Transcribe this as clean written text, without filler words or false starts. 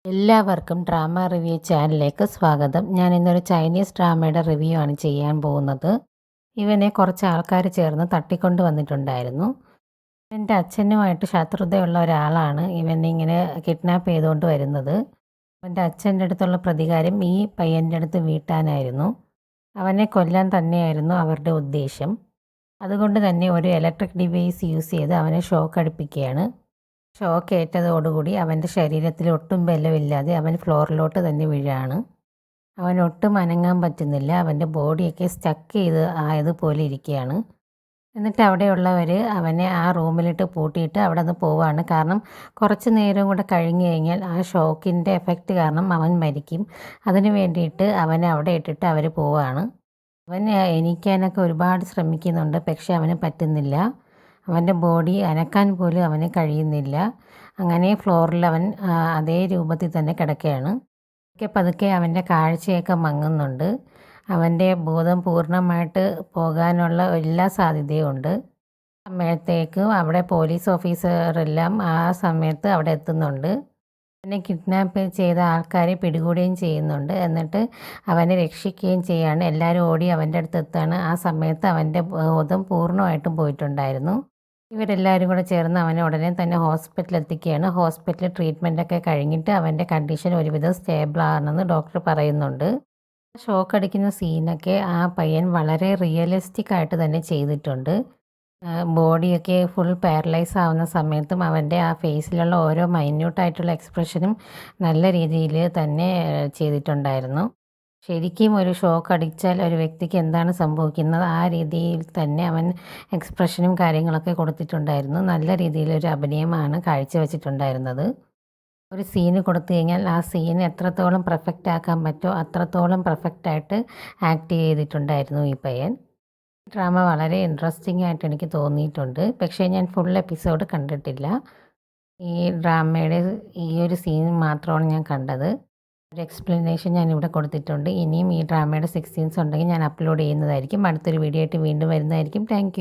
എല്ലാവർക്കും drama review ചാനലിലേക്ക് സ്വാഗതം. ഞാൻ ഇന്നൊരു ചൈനീസ് ഡ്രാമയുടെ റിവ്യൂ ആണ് ചെയ്യാൻ പോകുന്നത്. ഇവനെ കുറച്ച് ആൾക്കാർ ചേർന്ന് തട്ടിക്കൊണ്ട് വന്നിട്ടുണ്ടായിരുന്നു. എൻ്റെ അച്ഛനുമായിട്ട് ശത്രുതയുള്ള ഒരാളാണ് ഇവനിങ്ങനെ കിഡ്നാപ്പ് ചെയ്തുകൊണ്ട് വരുന്നത്. അവൻ്റെ അച്ഛൻ്റെ അടുത്തുള്ള പ്രതികാരം ഈ പയ്യൻ്റെ അടുത്ത് വീട്ടാനായിരുന്നു. അവനെ കൊല്ലാൻ തന്നെയായിരുന്നു അവരുടെ ഉദ്ദേശം. അതുകൊണ്ട് തന്നെ ഒരു ഇലക്ട്രിക് ഡിവൈസ് യൂസ് ചെയ്ത് അവനെ ഷോക്ക് അടുപ്പിക്കുകയാണ്. ഷോക്ക് ഏറ്റതോടുകൂടി അവൻ്റെ ശരീരത്തിൽ ഒട്ടും ബലമില്ലാതെ അവൻ ഫ്ലോറിലോട്ട് തന്നെ വീഴാണ്. അവൻ ഒട്ടും അനങ്ങാൻ പറ്റുന്നില്ല. അവൻ്റെ ബോഡിയൊക്കെ സ്റ്റക്ക് ചെയ്ത് ആയതുപോലെ ഇരിക്കുകയാണ്. എന്നിട്ട് അവിടെയുള്ളവർ അവനെ ആ റൂമിലിട്ട് പൂട്ടിയിട്ട് അവിടെ നിന്ന് പോവാണ്. കാരണം കുറച്ച് നേരം കൂടെ കഴിഞ്ഞ് കഴിഞ്ഞാൽ ആ ഷോക്കിൻ്റെ എഫക്റ്റ് കാരണം അവൻ മരിക്കും. അതിന് വേണ്ടിയിട്ട് അവനെ അവിടെ ഇട്ടിട്ട് അവർ പോവാണ്. അവൻ എണീക്കാനൊക്കെ ഒരുപാട് ശ്രമിക്കുന്നുണ്ട്, പക്ഷേ അവന് പറ്റുന്നില്ല. അവൻ്റെ ബോഡി അനക്കാൻ പോലും അവന് കഴിയുന്നില്ല. അങ്ങനെ ഫ്ലോറിൽ അവൻ അതേ രൂപത്തിൽ തന്നെ കിടക്കുകയാണ്. പതുക്കെ അവൻ്റെ കാഴ്ചയൊക്കെ മങ്ങുന്നുണ്ട്. അവൻ്റെ ബോധം പൂർണ്ണമായിട്ട് പോകാനുള്ള എല്ലാ സാധ്യതയും ഉണ്ട്. സമയത്തേക്കും അവിടെ പോലീസ് ഓഫീസറെല്ലാം ആ സമയത്ത് അവിടെ എത്തുന്നുണ്ട്. അവനെ കിഡ്നാപ്പ് ചെയ്ത ആൾക്കാരെ പിടികൂടുകയും ചെയ്യുന്നുണ്ട്. എന്നിട്ട് അവനെ രക്ഷിക്കുകയും ചെയ്യാണ്. എല്ലാവരും ഓടി അവൻ്റെ അടുത്ത് എത്താണ്. ആ സമയത്ത് അവൻ്റെ ബോധം പൂർണ്ണമായിട്ടും പോയിട്ടുണ്ടായിരുന്നു. ഇവരെല്ലാവരും കൂടെ ചേർന്ന് അവനെ ഉടനെ തന്നെ ഹോസ്പിറ്റലിൽ എത്തിക്കുകയാണ്. ഹോസ്പിറ്റലിൽ ട്രീറ്റ്മെൻറ്റൊക്കെ കഴിഞ്ഞിട്ട് അവൻ്റെ കണ്ടീഷൻ ഒരുവിധം സ്റ്റേബിൾ ആണെന്ന് ഡോക്ടർ പറയുന്നുണ്ട്. ഷോക്ക് അടിക്കുന്ന സീനൊക്കെ ആ പയ്യൻ വളരെ റിയലിസ്റ്റിക് ആയിട്ട് തന്നെ ചെയ്തിട്ടുണ്ട്. ബോഡിയൊക്കെ ഫുൾ പാരലൈസ് ആവുന്ന സമയത്തും അവൻ്റെ ആ ഫേസിലുള്ള ഓരോ മൈന്യൂട്ടായിട്ടുള്ള എക്സ്പ്രഷനും നല്ല രീതിയിൽ തന്നെ ചെയ്തിട്ടുണ്ടായിരുന്നു. ശരിക്കും ഒരു ഷോക്ക് അടിച്ചാൽ ഒരു വ്യക്തിക്ക് എന്താണ് സംഭവിക്കുന്നത് ആ രീതിയിൽ തന്നെ അവൻ എക്സ്പ്രഷനും കാര്യങ്ങളൊക്കെ കൊടുത്തിട്ടുണ്ടായിരുന്നു. നല്ല രീതിയിലൊരു അഭിനയമാണ് കാഴ്ചവെച്ചിട്ടുണ്ടായിരുന്നത്. ഒരു സീന് കൊടുത്തു കഴിഞ്ഞാൽ ആ സീൻ എത്രത്തോളം പെർഫെക്റ്റ് ആക്കാൻ പറ്റുമോ അത്രത്തോളം പെർഫെക്റ്റായിട്ട് ആക്ട് ചെയ്തിട്ടുണ്ടായിരുന്നു ഈ പയ്യൻ. ഡ്രാമ വളരെ ഇൻട്രസ്റ്റിംഗ് ആയിട്ട് എനിക്ക് തോന്നിയിട്ടുണ്ട്. പക്ഷേ ഞാൻ ഫുൾ എപ്പിസോഡ് കണ്ടിട്ടില്ല. ഈ ഡ്രാമയുടെ ഈ ഒരു സീൻ മാത്രമാണ് ഞാൻ കണ്ടത്. ഒരു എക്സ്പ്ലനേഷൻ ഞാനിവിടെ കൊടുത്തിട്ടുണ്ട്. ഇനിയും ഈ ഡ്രാമയുടെ 6 സീൻസ് ഉണ്ടെങ്കിൽ ഞാൻ അപ്ലോഡ് ചെയ്യുന്നതായിരിക്കും. അടുത്തൊരു വീഡിയോ ആയിട്ട് വീണ്ടും വരുന്നതായിരിക്കും. താങ്ക്